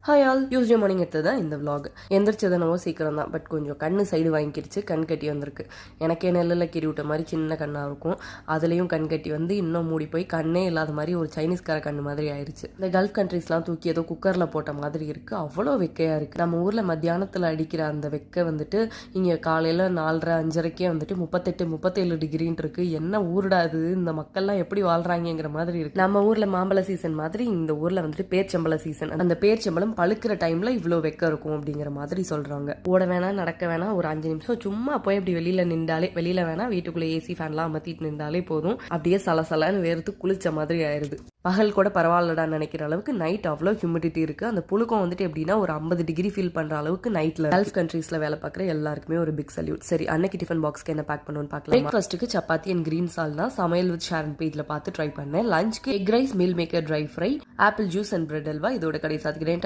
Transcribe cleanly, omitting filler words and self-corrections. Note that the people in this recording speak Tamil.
ஹாய் ஆல், டியூஸ்டே மார்னிங் எடுத்தது தான் இந்த விலாக். எந்திரிச்சதுனவோ சீக்கிரம் தான், பட் கொஞ்சம் கண்ணு சைடு வாங்கிக்கிடுச்சு, கண் கட்டி வந்திருக்கு. எனக்கே நெல்லில் கிரி விட்ட மாதிரி சின்ன கண்ணாக இருக்கும், அதுலேயும் கண் கட்டி வந்து இன்னும் மூடி போய் கண்ணே இல்லாத மாதிரி ஒரு சைனீஸ்கார கண்ணு மாதிரி ஆயிடுச்சு. இந்த கல்ஃப் கண்ட்ரீஸ்லாம் தூக்கி ஏதோ குக்கரில் போட்ட மாதிரி இருக்குது, அவ்வளோ வெக்கையாக இருக்குது. நம்ம ஊரில் மத்தியானத்தில் அடிக்கிற அந்த வெக்கை வந்துட்டு இங்கே காலையில் 4:30 5:30 வந்துட்டு 38-37 டிகிரின்னு இருக்குது. என்ன ஊருடாது, இந்த மக்கள்லாம் எப்படி வாழ்கிறாங்கிற மாதிரி இருக்குது. நம்ம ஊரில் மாம்பழ சீசன் மாதிரி இந்த ஊரில் வந்துட்டு பேர்ச்சம்பழ சீசன். அந்த பேர்ச்சம்பழம் பழுக்கிற டைம்ல இவ்வளோ வெக்க இருக்கும் அப்படிங்கிற மாதிரி சொல்றாங்க. ஓட வேணாம், நடக்க வேணாம், ஒரு 5 நிமிஷம் சும்மா போய் அப்படி வெளியில நின்றாலே, வெளியில வேணா வீட்டுக்குள்ள ஏசி ஃபேன்லாம் அமர்த்திட்டு நின்றாலே போதும், அப்படியே சலசலன்னு வேர்த்து குளிச்ச மாதிரி ஆயிருது. பகல் கூட பரவாயில்லடா நினைக்கிற அளவுக்கு நைட் அவ்வளோ ஹியூமிடிட்டி இருக்கு. அந்த புழுக்கம் வந்துட்டு எப்படின்னா ஒரு 50 டிகிரி ஃபீல் பண்ற அளவுக்கு நைட்ல கல்ஃப் கண்ட்ரீஸ்ல வேலை பார்க்குற எல்லாருக்குமே ஒரு பிக் சல்யூட். சரி, அன்னைக்கு டிஃபன் பாக்ஸ்க்கு என்ன பேக் பண்ணணும்னு பார்க்கலாம். பிரேக்ஃபாஸ்ட்டுக்கு சப்பாத்தி அண்ட் கிரீன் சால்னா சமையல் வித் ஷாரன் பேஜ்ல பார்த்து ட்ரை பண்ணேன். லஞ்சுக்கு egg rice, meal maker, try fry, apple juice and bread halwa. இதோட கடை சாத்திக்கிறேன்.